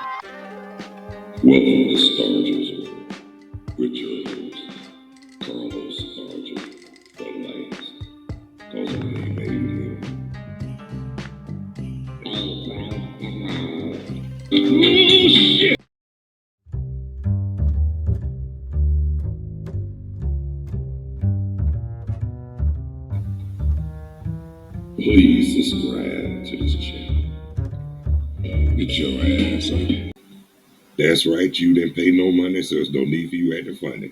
Welcome to Stargell's World with your host, Carlos Stargell, the last, cause I ain't made him. Please subscribe to this channel. Get your ass on. That's right, you didn't pay no money, so there's no need for you acting funny.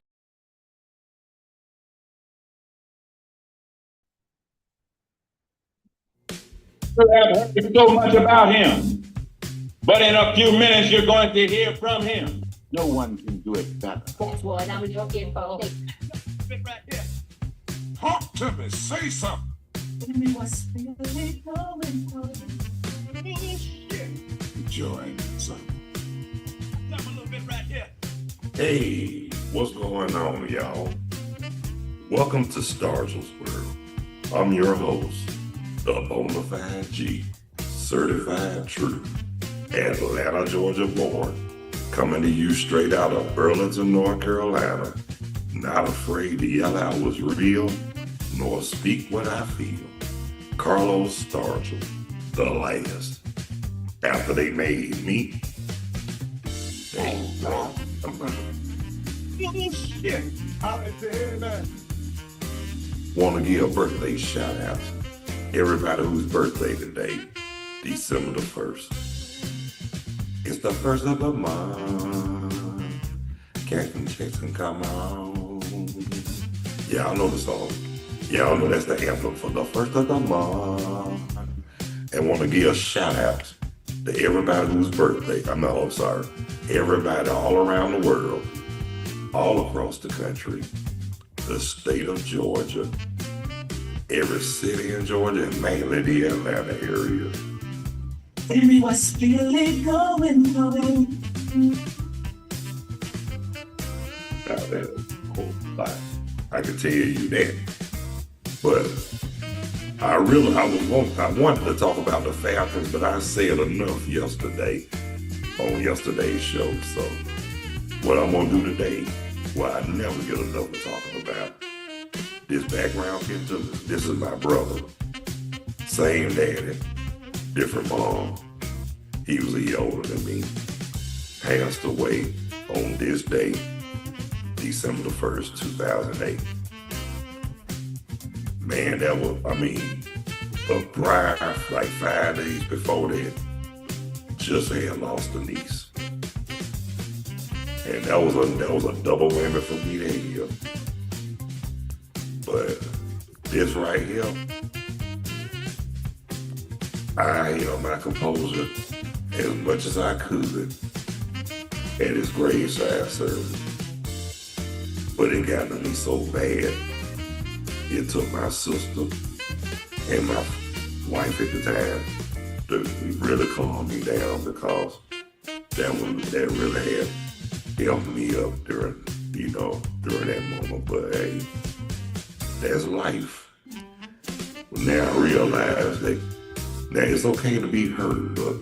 I've heard so much about him, but in a few minutes you're going to hear from him. No one can do it better. That's what I was looking for. Right here. Talk to me, say something. Join something. A little bit right here. Hey, what's going on, y'all? Welcome to Stargell's World. I'm your host, the Bonafide G, certified true, Atlanta, Georgia born, coming to you straight out of Burlington, North Carolina, not afraid to yell out what's real, nor speak what I feel. Carlos Stargell, the last. After they made me, want to give a birthday shout out to everybody whose birthday today, December the 1st. It's the first of the month. Captain Jackson, come on. Y'all know the song. Y'all know that's the anthem for the first of the month. And want to give a shout out to everybody whose birthday, everybody all around the world, all across the country, the state of Georgia, every city in Georgia, and mainly the Atlanta area. Tell me what's really going on. Now that's a whole lot. I can tell you that. But I wanted to talk about the Falcons, but I said enough yesterday on yesterday's show. So what I'm gonna do today, what I never get enough of talking about, this background kid to me. This is my brother. Same daddy, different mom. He was a year older than me. Passed away on this day, December the 1st, 2008. Man, that was, a bride like 5 days before that, just had lost a niece. And that was a double whammy for me that year. But this right here, I held my composure as much as I could at his graveside service. But it got to me so bad, it took my sister and my wife at the time to really calm me down, because that really had helped me up during that moment. But hey, that's life. Now I realize that it's okay to be hurt, but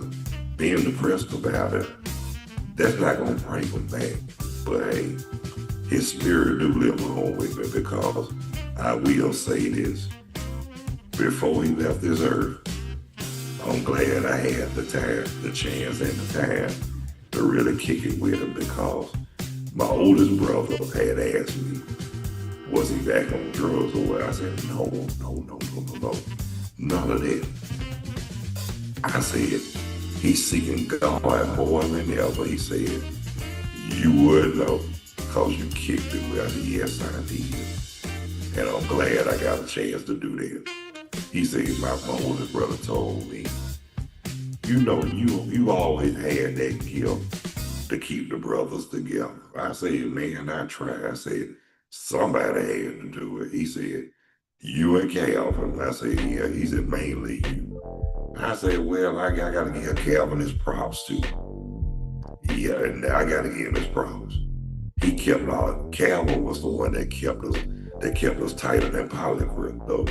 being depressed about it, that's not gonna bring him back. But hey, his spirit do live on with me, because I will say this. Before he left this earth, I'm glad I had the time, the chance and the time to really kick it with him, because my oldest brother had asked me, was he back on drugs or what? I said, no, none of that. I said, he's seeking God more than ever. He said, you would know, because you kicked it with. I said, yes, I did. And I'm glad I got a chance to do that. He said, my oldest brother told me, you always had that gift to keep the brothers together. I said, man, I tried. I said, somebody had to do it. He said, you and Calvin. I said, yeah. He said, mainly you. I said, well, I got to give Calvin his props too. Yeah, and I got to give him his props. He kept Calvin was the one that kept us tighter than Polygrip, though.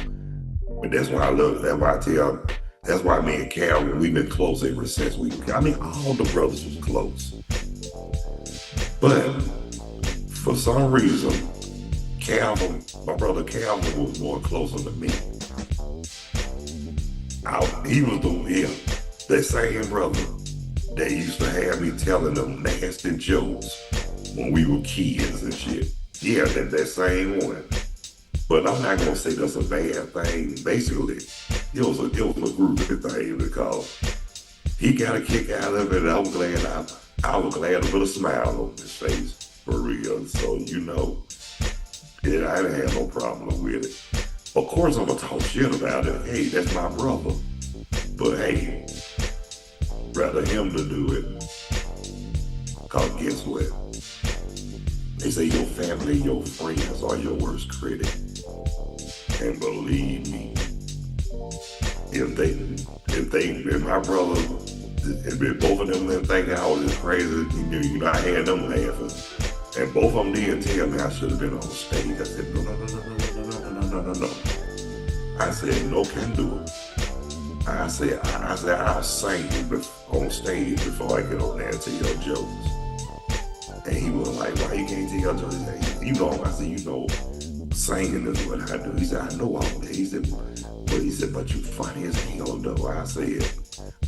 But that's why I love it. That's why I tell That's why me and Calvin, we've been close ever since we, I mean, all the brothers was close. But for some reason, Calvin, my brother Calvin was more closer to me. He was that same brother that used to have me telling them nasty jokes when we were kids and shit. Yeah, that same one. But I'm not gonna say that's a bad thing. Basically, it was a groupie thing because he got a kick out of it. And I was glad to put a smile on his face for real. So I didn't have no problem with it. Of course, I'm gonna talk shit about it. Hey, that's my brother. But hey, rather him to do it. Cause guess what? They say your family, your friends are your worst critic. And believe me, if my brother, if both of them didn't think I was just crazy, I had them laughing. And both of them did tell me I should have been on stage. I said, no. I said, no can do it. I said, I'll sing on stage before I get on there and tell jokes. And he was like, why you can't tell jokes? I said, singing is what I do. He said, I know all that. He said, but you funny as hell though. I said,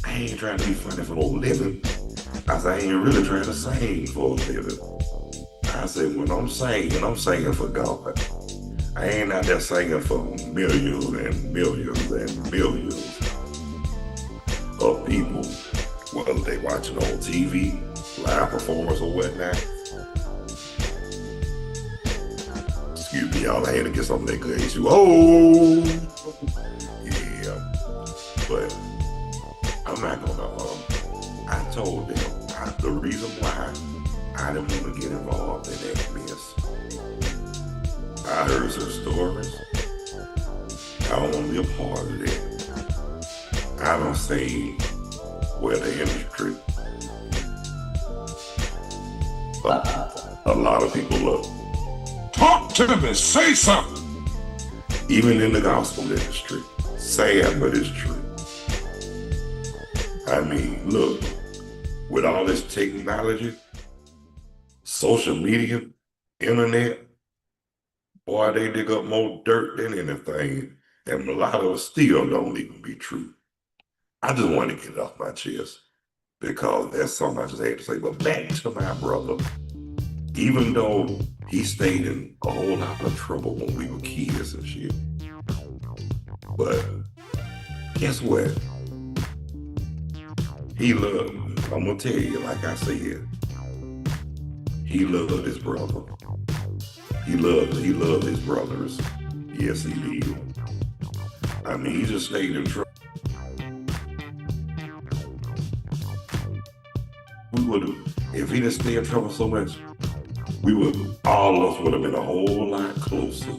I ain't trying to be funny for no living. I said, I ain't really trying to sing for a living. I said, when I'm singing for God. I ain't out there singing for millions and millions and millions of people, whether they watching on TV, live performance or whatnot. Excuse me, y'all, I had to get something that good issue. Oh, yeah. But I'm not gonna, I told them the reason why I didn't want to get involved in that mess. I heard some stories. I don't want to be a part of that. I don't say where the industry. A lot of people look. Talk to me, say something. Even in the gospel industry. Sad, but it's true. I mean, look, with all this technology, social media, internet, boy, they dig up more dirt than anything, and a lot of it still don't even be true. I just want to get it off my chest because that's something I just had to say. But back to my brother, even though he stayed in a whole lot of trouble when we were kids and shit, but guess what? He loved, I'm gonna tell you, like I said, he loved his brother. He loved his brothers. Yes, he did. I mean, he just stayed in trouble. We would have, if he didn't stay in trouble so much, all of us would have been a whole lot closer.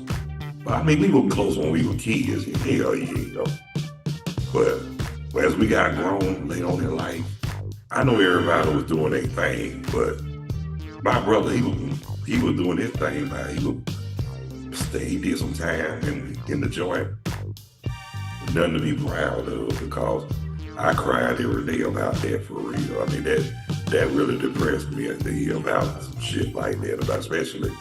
I mean, we were close when we were kids. Hell yeah. But as we got grown later on in life, I know everybody was doing their thing, but my brother, he was doing his thing, man. He did some time in the joint. Nothing to be proud of because I cried every day about that for real. I mean, that really depressed me to hear about some shit like that, about especially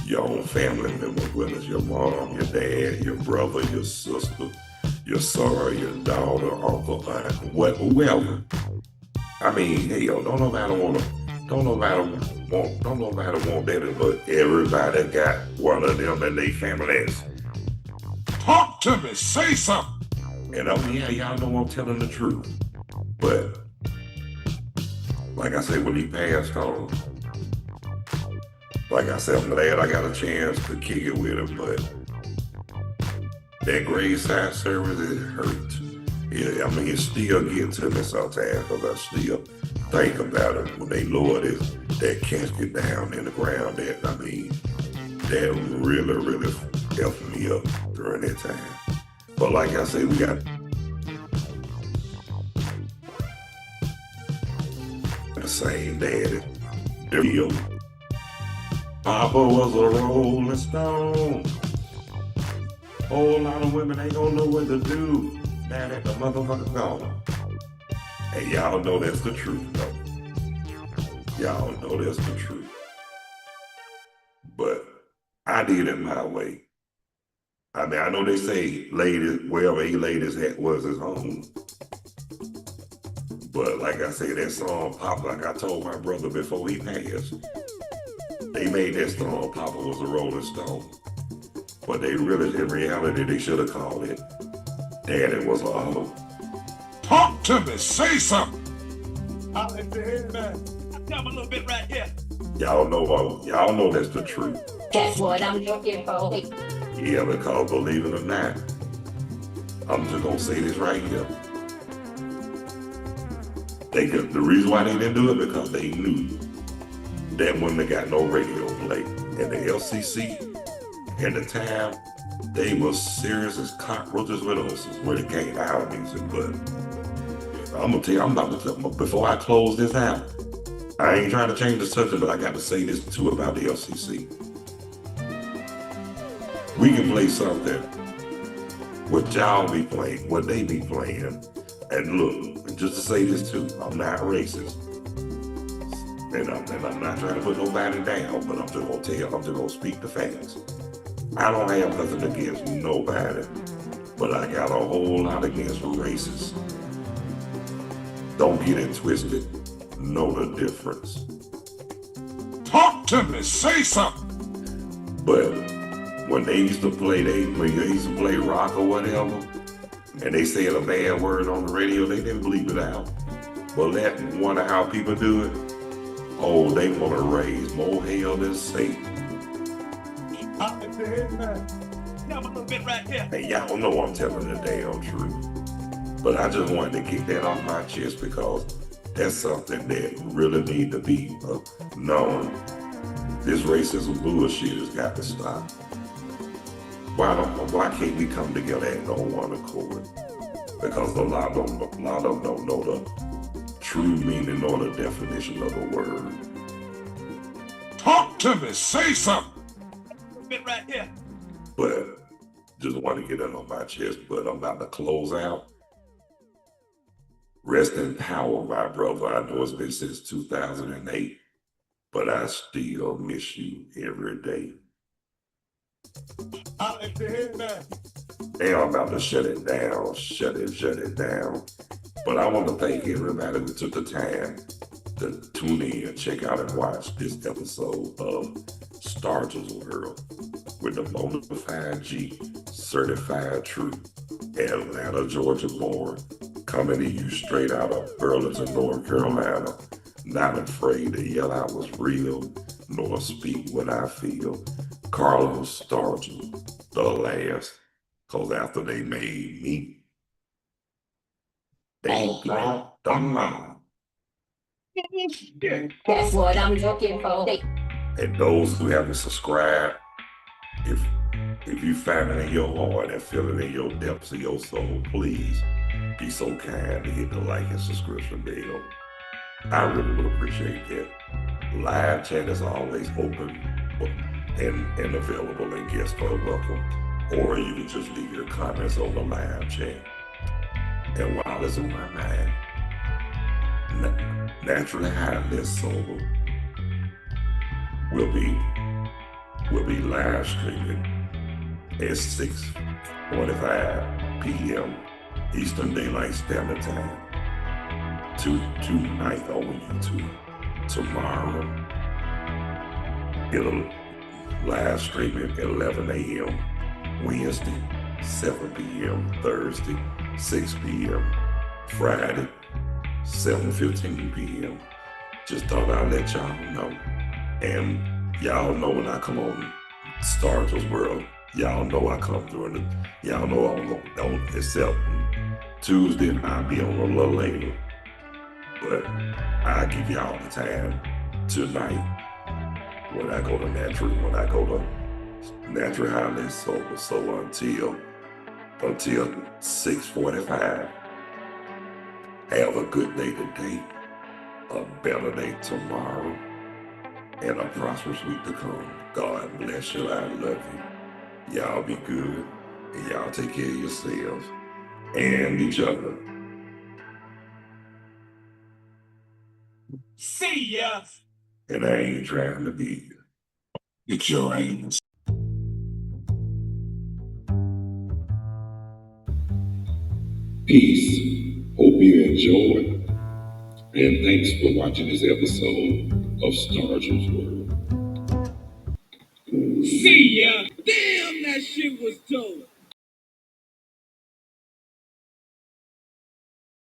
your own family members, whether it's your mom, your dad, your brother, your sister, your son, your daughter, uncle, aunt, whoever. I mean, hell, don't nobody want that, but everybody got one of them in their families. Talk to me, say something. And yeah, y'all know I'm telling the truth. But like I said, when he passed on, like I said, I'm glad I got a chance to kick it with him, but that graveside service, it hurt. Yeah, I mean, it still gets to me sometimes because I still think about it when they lowered that casket down in the ground. That really, really helped me up during that time. But like I said, we got the same daddy. Real. Papa was a rolling stone. Whole lot of women ain't gonna know what to do. down at the motherfucking corner. And y'all know that's the truth, though. Y'all know that's the truth. But I did it my way. I mean, I know they say ladies, wherever he laid his hat was his home. But like I said, that song pop, like I told my brother before he passed, they made that song Papa Was a Rolling Stone. But they really, in reality, they should have called it Daddy Was a Hoe. Talk to me, say something. I'll let you hear that. Come a little bit right here. Y'all know that's the truth. That's what I'm looking for. Yeah, because believe it or not, I'm just gonna say this right here. The reason why they didn't do it because they knew that when they got no radio play, and the LCC at the time, they were serious as cockroaches with us when it came to our music. But I'm gonna tell you, I'm about to tell you, before I close this out, I ain't trying to change the subject, but I got to say this too about the LCC. We can play something what y'all be playing, what they be playing. And look, just to say this too, I'm not racist. And I'm not trying to put nobody down, but I'm just gonna tell you, I'm just gonna speak the facts. I don't have nothing against nobody, but I got a whole lot against racists. Don't get it twisted. Know the difference. Talk to me, say something. But when they used to play, when they used to play rock or whatever, and they said a bad word on the radio, they didn't bleep it out. But that wonder how people do it. Oh, they want to raise more hell than Satan. I'll let you hear that. Come a little bit right here. And y'all know I'm telling the damn truth. But I just wanted to kick that off my chest because that's something that really need to be known. This racism bullshit has got to stop. Why can't we come together and on one accord? Because a lot of them don't know the true meaning or the definition of the word. Talk to me, say something. Bit right here. But just want to get it on my chest, but I'm about to close out. Rest in power, my brother. I know it's been since 2008, but I still miss you every day. I'll let you hear that. And I'm about to shut it down, shut it down. But I want to thank everybody who took the time to tune in, check out and watch this episode of Stargell's World with the bona fide G, certified true, Atlanta, Georgia born, coming to you straight out of Burlington, North Carolina, not afraid to yell out what's real, nor speak what I feel. Carlos Stargell, the last, cause after they made me, they got the mama. That's what I'm looking for. And those who haven't subscribed, if you find it in your heart and feel it in your depths of your soul, please be so kind to hit the like and subscription bell. I really would appreciate that. Live chat is always open and available, and guests are welcome. Or you can just leave your comments on the live chat. And while it's on my mind, Naturally High Less Sober will be live streaming at 6:45 p.m. Eastern Daylight Standard Time tonight on YouTube. Tomorrow it'll live stream at 11 a.m. Wednesday, 7 p.m. Thursday, 6 p.m. Friday, 7:15 p.m. Just thought I'd let y'all know. And y'all know when I come on Stargell's World, y'all know I come through and y'all know I'm going to except Tuesday, I'll be on a little later. But I'll give y'all the time tonight when I go to Natural High Less Sober. So until 6:45, have a good day today, a better day tomorrow, and a prosperous week to come. God bless you. I love you. Y'all be good, and y'all take care of yourselves. and each other. See ya. And I ain't trying to be. Get your ass. Peace. Hope you enjoyed. And thanks for watching this episode of Stargell's World. See ya. Damn, that shit was dope.